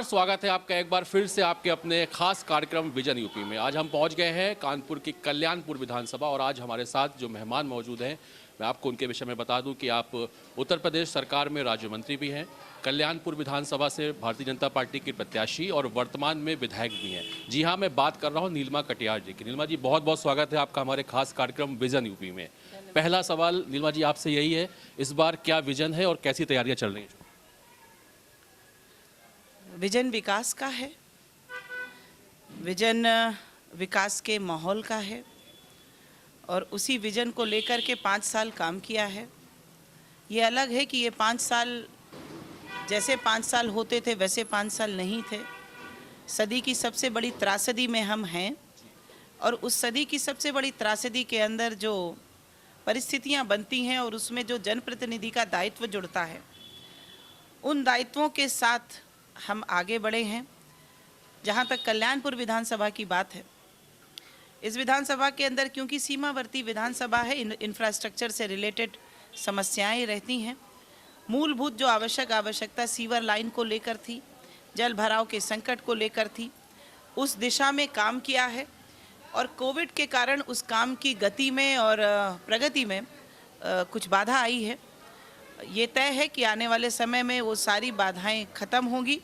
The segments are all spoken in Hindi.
स्वागत है आपका एक बार फिर से आपके अपने खास कार्यक्रम विजन यूपी में। आज हम पहुंच गए हैं कानपुर की कल्याणपुर विधानसभा और आज हमारे साथ जो मेहमान मौजूद हैं मैं आपको उनके विषय में बता दूं कि आप उत्तर प्रदेश सरकार में राज्य मंत्री भी हैं, कल्याणपुर विधानसभा से भारतीय जनता पार्टी की प्रत्याशी और वर्तमान में विधायक भी हैं। जी हाँ, मैं बात कर रहा हूँ नीलिमा कटियार जी की। नीलिमा जी, बहुत बहुत स्वागत है आपका हमारे खास कार्यक्रम विजन यूपी में। पहला सवाल नीलिमा जी आपसे यही है, इस बार क्या विजन है और कैसी तैयारियाँ चल रही हैं? विजन विकास का है, विजन विकास के माहौल का है और उसी विजन को लेकर के 5 साल काम किया है। ये अलग है कि ये 5 साल जैसे 5 साल होते थे वैसे 5 साल नहीं थे। सदी की सबसे बड़ी त्रासदी में हम हैं और उस सदी की सबसे बड़ी त्रासदी के अंदर जो परिस्थितियां बनती हैं और उसमें जो जनप्रतिनिधि का दायित्व जुड़ता है, उन दायित्वों के साथ हम आगे बढ़े हैं। जहाँ तक कल्याणपुर विधानसभा की बात है, इस विधानसभा के अंदर क्योंकि सीमावर्ती विधानसभा है, इंफ्रास्ट्रक्चर से रिलेटेड समस्याएं रहती हैं। मूलभूत जो आवश्यकता सीवर लाइन को लेकर थी, जल भराव के संकट को लेकर थी, उस दिशा में काम किया है और कोविड के कारण उस काम की गति में और प्रगति में कुछ बाधा आई है। ये तय है कि आने वाले समय में वो सारी बाधाएं खत्म होंगी।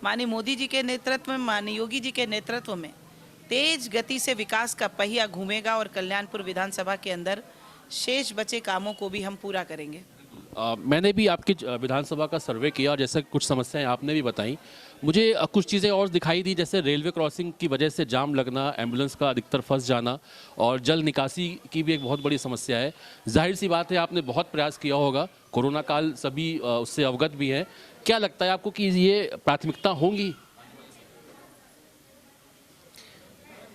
माननीय मोदी जी के नेतृत्व में, माननीय योगी जी के नेतृत्व में तेज गति से विकास का पहिया घूमेगा और कल्याणपुर विधानसभा के अंदर शेष बचे कामों को भी हम पूरा करेंगे। मैंने भी आपकी विधानसभा का सर्वे किया और जैसे कुछ समस्याएं आपने भी बताई, मुझे कुछ चीज़ें और दिखाई दी, जैसे रेलवे क्रॉसिंग की वजह से जाम लगना, एम्बुलेंस का अधिकतर फंस जाना और जल निकासी की भी एक बहुत बड़ी समस्या है। जाहिर सी बात है आपने बहुत प्रयास किया होगा, कोरोना काल सभी उससे अवगत भी हैं। क्या लगता है आपको कि ये प्राथमिकता होंगी?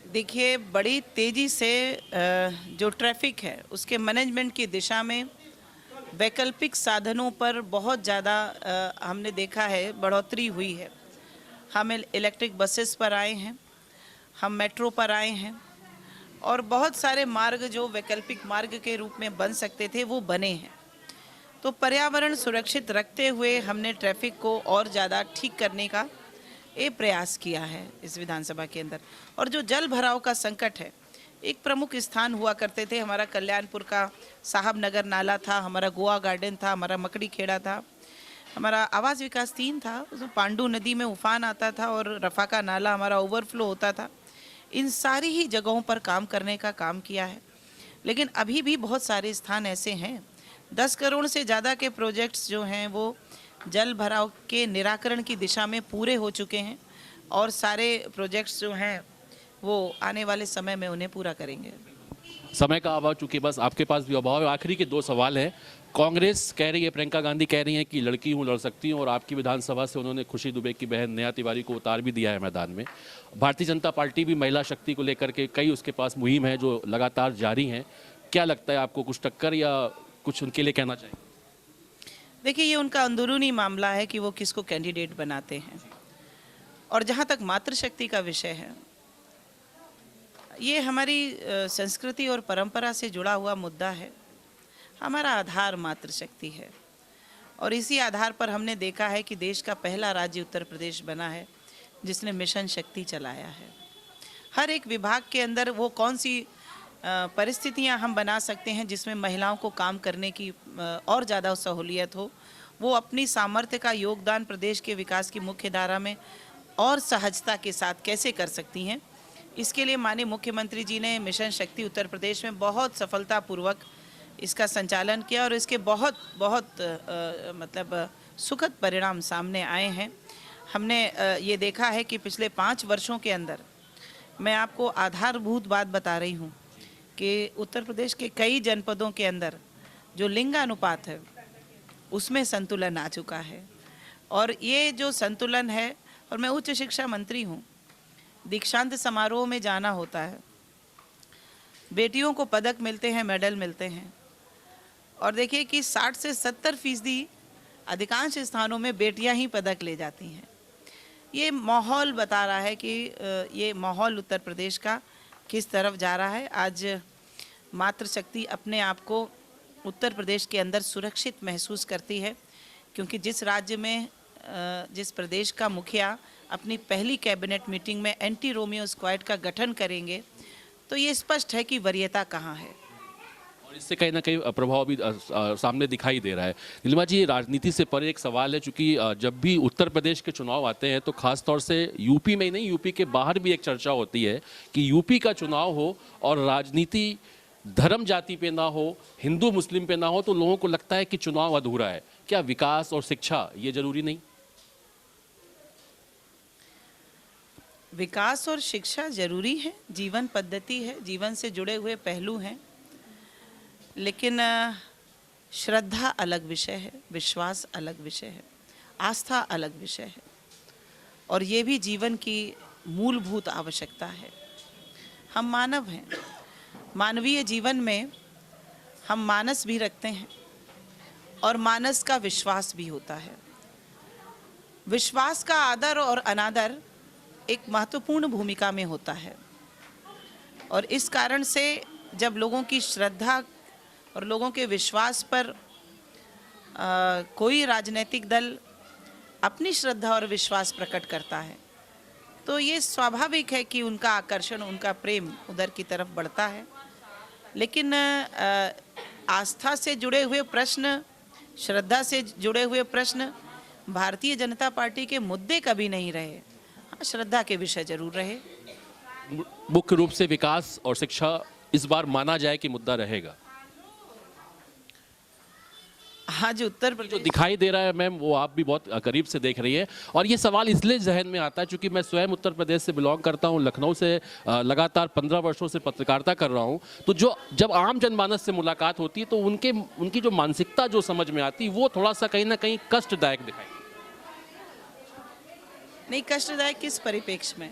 देखिए, बड़ी तेज़ी से जो ट्रैफिक है उसके मैनेजमेंट की दिशा में वैकल्पिक साधनों पर बहुत ज़्यादा हमने देखा है बढ़ोतरी हुई है। हम इलेक्ट्रिक बसेस पर आए हैं, हम मेट्रो पर आए हैं और बहुत सारे मार्ग जो वैकल्पिक मार्ग के रूप में बन सकते थे वो बने हैं। तो पर्यावरण सुरक्षित रखते हुए हमने ट्रैफिक को और ज़्यादा ठीक करने का ये प्रयास किया है इस विधानसभा के अंदर। और जो जल भराव का संकट है, एक प्रमुख स्थान हुआ करते थे, हमारा कल्याणपुर का साहब नगर नाला था, हमारा गोवा गार्डन था, हमारा मकड़ी खेड़ा था, हमारा आवास विकास 3 था, उसमें पांडू नदी में उफान आता था और रफा का नाला हमारा ओवरफ्लो होता था। इन सारी ही जगहों पर काम करने का काम किया है। लेकिन अभी भी बहुत सारे स्थान ऐसे हैं, 10 करोड़ से ज़्यादा के प्रोजेक्ट्स जो हैं वो जल भराव के निराकरण की दिशा में पूरे हो चुके हैं और सारे प्रोजेक्ट्स जो हैं वो आने वाले समय में उन्हें पूरा करेंगे। समय का अभाव, चूंकि बस आपके पास भी अभाव है, आखिरी के 2 सवाल हैं। कांग्रेस कह रही है, प्रियंका गांधी कह रही हैं कि लड़की हूँ, लड़ सकती हूँ और आपकी विधानसभा से उन्होंने खुशी दुबे की बहन नेहा तिवारी को उतार भी दिया है मैदान में। भारतीय जनता पार्टी भी महिला शक्ति को लेकर के कई उसके पास मुहिम है जो लगातार जारी हैं। क्या लगता है आपको, कुछ टक्कर या कुछ उनके लिए कहना चाहिए? देखिए, ये उनका अंदरूनी मामला है कि वो किसको कैंडिडेट बनाते हैं। और जहाँ तक मातृशक्ति का विषय है, ये हमारी संस्कृति और परंपरा से जुड़ा हुआ मुद्दा है। हमारा आधार मातृशक्ति है और इसी आधार पर हमने देखा है कि देश का पहला राज्य उत्तर प्रदेश बना है जिसने मिशन शक्ति चलाया है। हर एक विभाग के अंदर वो कौन सी परिस्थितियां हम बना सकते हैं जिसमें महिलाओं को काम करने की और ज़्यादा सहूलियत हो, वो अपनी सामर्थ्य का योगदान प्रदेश के विकास की मुख्य धारा में और सहजता के साथ कैसे कर सकती हैं। इसके लिए माननीय मुख्यमंत्री जी ने मिशन शक्ति उत्तर प्रदेश में बहुत सफलतापूर्वक इसका संचालन किया और इसके बहुत मतलब सुखद परिणाम सामने आए हैं। हमने ये देखा है कि पिछले 5 वर्षों के अंदर, मैं आपको आधारभूत बात बता रही हूँ कि उत्तर प्रदेश के कई जनपदों के अंदर जो लिंगानुपात है उसमें संतुलन आ चुका है। और ये जो संतुलन है, और मैं उच्च शिक्षा मंत्री हूँ, दीक्षांत समारोह में जाना होता है, बेटियों को पदक मिलते हैं, मेडल मिलते हैं और देखिए कि 60 से 70% अधिकांश स्थानों में बेटियां ही पदक ले जाती हैं। ये माहौल बता रहा है कि ये माहौल उत्तर प्रदेश का किस तरफ जा रहा है। आज मातृशक्ति अपने आप को उत्तर प्रदेश के अंदर सुरक्षित महसूस करती है, क्योंकि जिस राज्य में जिस प्रदेश का मुखिया अपनी पहली कैबिनेट मीटिंग में एंटी रोमियो स्क्वाड का गठन करेंगे, तो ये स्पष्ट है कि वरीयता कहाँ है। और इससे कहीं ना कहीं प्रभाव भी सामने दिखाई दे रहा है। नीलिमा जी, राजनीति से परे एक सवाल है, चूंकि जब भी उत्तर प्रदेश के चुनाव आते हैं तो खास तौर से यूपी में ही नहीं, यूपी के बाहर भी एक चर्चा होती है कि यूपी का चुनाव हो और राजनीति धर्म जाति पे ना हो, हिंदू मुस्लिम पे ना हो, तो लोगों को लगता है कि चुनाव अधूरा है। क्या विकास और शिक्षा ये जरूरी नहीं? विकास और शिक्षा जरूरी है, जीवन पद्धति है, जीवन से जुड़े हुए पहलू हैं, लेकिन श्रद्धा अलग विषय है, विश्वास अलग विषय है, आस्था अलग विषय है, और ये भी जीवन की मूलभूत आवश्यकता है। हम मानव हैं, मानवीय जीवन में हम मानस भी रखते हैं और मानस का विश्वास भी होता है। विश्वास का आदर और अनादर एक महत्वपूर्ण भूमिका में होता है, और इस कारण से जब लोगों की श्रद्धा और लोगों के विश्वास पर कोई राजनीतिक दल अपनी श्रद्धा और विश्वास प्रकट करता है, तो ये स्वाभाविक है कि उनका आकर्षण, उनका प्रेम उधर की तरफ बढ़ता है। लेकिन आस्था से जुड़े हुए प्रश्न, श्रद्धा से जुड़े हुए प्रश्न भारतीय जनता पार्टी के मुद्दे कभी नहीं रहे। हाँ, श्रद्धा के विषय जरूर रहे। मुख्य रूप से विकास और शिक्षा इस बार माना जाए कि मुद्दा रहेगा। हाँ, जो उत्तर जो प्रदेश दिखाई दे रहा है मैम, वो आप भी बहुत करीब से देख रही है, और ये सवाल इसलिए जहन में आता है क्योंकि मैं स्वयं उत्तर प्रदेश से बिलोंग करता हूँ, लखनऊ से लगातार 15 वर्षों से पत्रकारिता कर रहा हूँ। तो जो जब आम जनमानस से मुलाकात होती है तो उनकी जो मानसिकता जो समझ में आती है वो थोड़ा सा कहीं ना कहीं कष्टदायक दिखाई। नहीं, कष्टदायक किस परिप्रेक्ष्य में?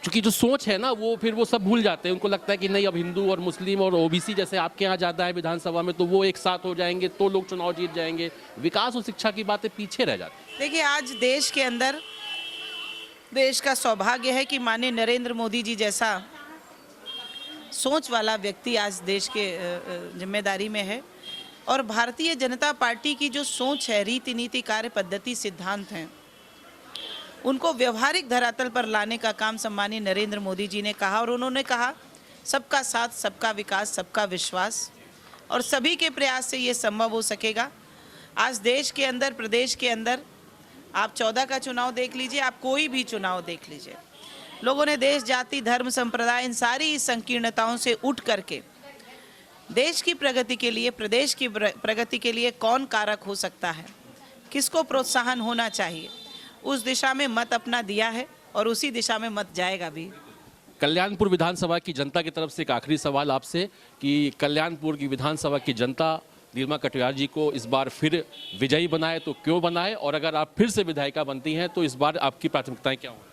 क्योंकि जो सोच है ना, वो फिर वो सब भूल जाते हैं। उनको लगता है कि नहीं, अब हिंदू और मुस्लिम और ओबीसी जैसे आपके यहाँ ज़्यादा है विधानसभा में, तो वो एक साथ हो जाएंगे तो लोग चुनाव जीत जाएंगे। विकास और शिक्षा की बातें पीछे रह जाती। देखिए, आज देश के अंदर देश का सौभाग्य है कि माननीय नरेंद्र मोदी जी जैसा सोच वाला व्यक्ति आज देश के जिम्मेदारी में है, और भारतीय जनता पार्टी की जो सोच है, रीति नीति, कार्य पद्धति, सिद्धांत हैं, उनको व्यवहारिक धरातल पर लाने का काम सम्मानीय नरेंद्र मोदी जी ने कहा। और उन्होंने कहा, सबका साथ, सबका विकास, सबका विश्वास, और सभी के प्रयास से ये संभव हो सकेगा। आज देश के अंदर, प्रदेश के अंदर आप 14 का चुनाव देख लीजिए, आप कोई भी चुनाव देख लीजिए, लोगों ने देश, जाति, धर्म, संप्रदाय, इन सारी संकीर्णताओं से उठ करके देश की प्रगति के लिए, प्रदेश की प्रगति के लिए कौन कारक हो सकता है, किसको प्रोत्साहन होना चाहिए, उस दिशा में मत अपना दिया है और उसी दिशा में मत जाएगा भी। कल्याणपुर विधानसभा की जनता की तरफ से एक आखिरी सवाल आपसे कि कल्याणपुर की विधानसभा की जनता नीलिमा कटियार जी को इस बार फिर विजयी बनाए तो क्यों बनाए, और अगर आप फिर से विधायिका बनती हैं तो इस बार आपकी प्राथमिकताएं क्या होंगी?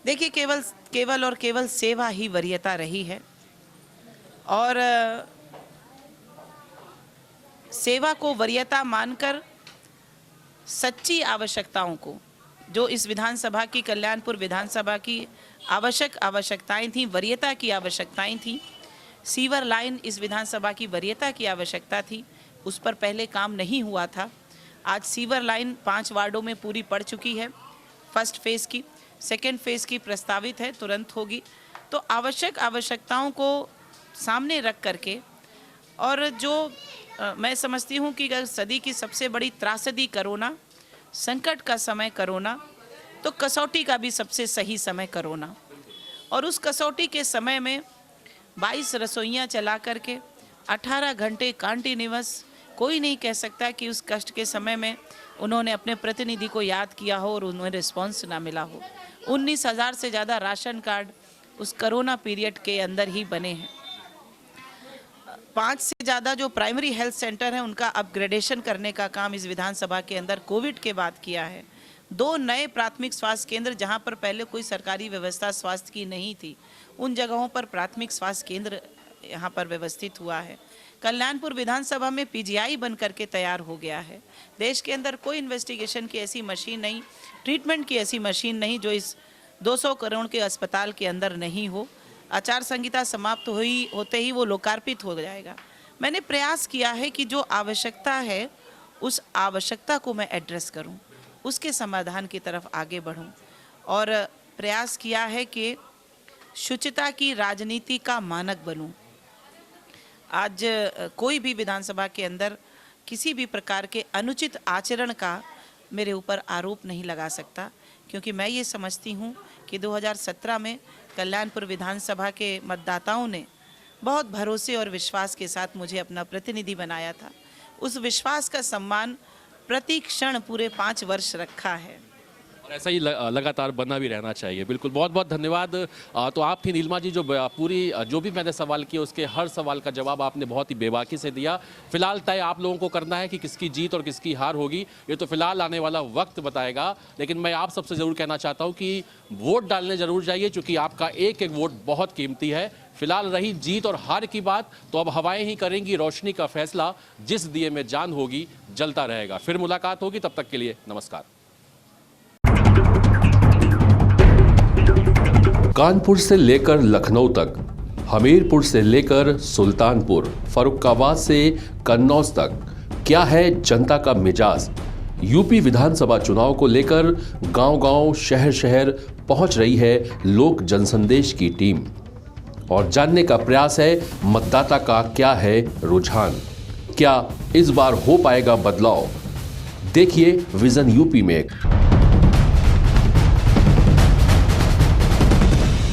देखिए, केवल सेवा ही वरीयता रही है, और सेवा को वरीयता मानकर सच्ची आवश्यकताओं को, जो इस विधानसभा की, कल्याणपुर विधानसभा की आवश्यकताएं थी, वरीयता की आवश्यकताएं थी, सीवर लाइन इस विधानसभा की वरीयता की आवश्यकता थी, उस पर पहले काम नहीं हुआ था। आज सीवर लाइन 5 वार्डों में पूरी पड़ चुकी है, फर्स्ट फेज़ की। सेकेंड फेज़ की प्रस्तावित है, तुरंत होगी। तो आवश्यकताओं को सामने रख करके, और जो मैं समझती हूँ कि अगर सदी की सबसे बड़ी त्रासदी कोरोना, संकट का समय कोरोना, तो कसौटी का भी सबसे सही समय कोरोना। और उस कसौटी के समय में 22 रसोइयाँ चला करके 18 घंटे कंटिन्यूअस, कोई नहीं कह सकता कि उस कष्ट के समय में उन्होंने अपने प्रतिनिधि को याद किया हो और उन्हें रिस्पॉन्स ना मिला हो। 19,000 से ज़्यादा राशन कार्ड उस कोरोना पीरियड के अंदर ही बने हैं। 5 से ज़्यादा जो प्राइमरी हेल्थ सेंटर हैं, उनका अपग्रेडेशन करने का काम इस विधानसभा के अंदर कोविड के बाद किया है। 2 नए प्राथमिक स्वास्थ्य केंद्र, जहां पर पहले कोई सरकारी व्यवस्था स्वास्थ्य की नहीं थी, उन जगहों पर प्राथमिक स्वास्थ्य केंद्र यहां पर व्यवस्थित हुआ है। कल्याणपुर विधानसभा में पीजीआई बन करके तैयार हो गया है। देश के अंदर कोई इन्वेस्टिगेशन की ऐसी मशीन नहीं, ट्रीटमेंट की ऐसी मशीन नहीं जो इस 200 करोड़ के अस्पताल के अंदर नहीं हो। आचार संहिता समाप्त होते ही वो लोकार्पित हो जाएगा। मैंने प्रयास किया है कि जो आवश्यकता है उस आवश्यकता को मैं एड्रेस करूं। उसके समाधान की तरफ आगे बढ़ूं और प्रयास किया है कि शुचिता की राजनीति का मानक बनूं। आज कोई भी विधानसभा के अंदर किसी भी प्रकार के अनुचित आचरण का मेरे ऊपर आरोप नहीं लगा सकता, क्योंकि मैं ये समझती हूँ कि 2017 में कल्याणपुर विधानसभा के मतदाताओं ने बहुत भरोसे और विश्वास के साथ मुझे अपना प्रतिनिधि बनाया था। उस विश्वास का सम्मान प्रति क्षण पूरे 5 वर्ष रखा है और ऐसा ही लगातार बना भी रहना चाहिए। बिल्कुल, बहुत बहुत धन्यवाद। तो आप थी नीलिमा जी, जो पूरी जो भी मैंने सवाल किए उसके हर सवाल का जवाब आपने बहुत ही बेबाकी से दिया। फिलहाल तय आप लोगों को करना है कि किसकी जीत और किसकी हार होगी, ये तो फिलहाल आने वाला वक्त बताएगा। लेकिन मैं आप सबसे ज़रूर कहना चाहता हूँ कि वोट डालने ज़रूर जाइए, क्योंकि आपका एक एक वोट बहुत कीमती है। फिलहाल रही जीत और हार की बात, तो अब हवाएं ही करेंगी रोशनी का फैसला। जिस दिए में जान होगी जलता रहेगा। फिर मुलाकात होगी, तब तक के लिए नमस्कार। कानपुर से लेकर लखनऊ तक, हमीरपुर से लेकर सुल्तानपुर, फर्रुखाबाद से कन्नौज तक, क्या है जनता का मिजाज। यूपी विधानसभा चुनाव को लेकर गांव-गांव, शहर-शहर पहुंच रही है लोक जनसंदेश की टीम और जानने का प्रयास है मतदाता का क्या है रुझान। क्या इस बार हो पाएगा बदलाव? देखिए विजन यूपी में।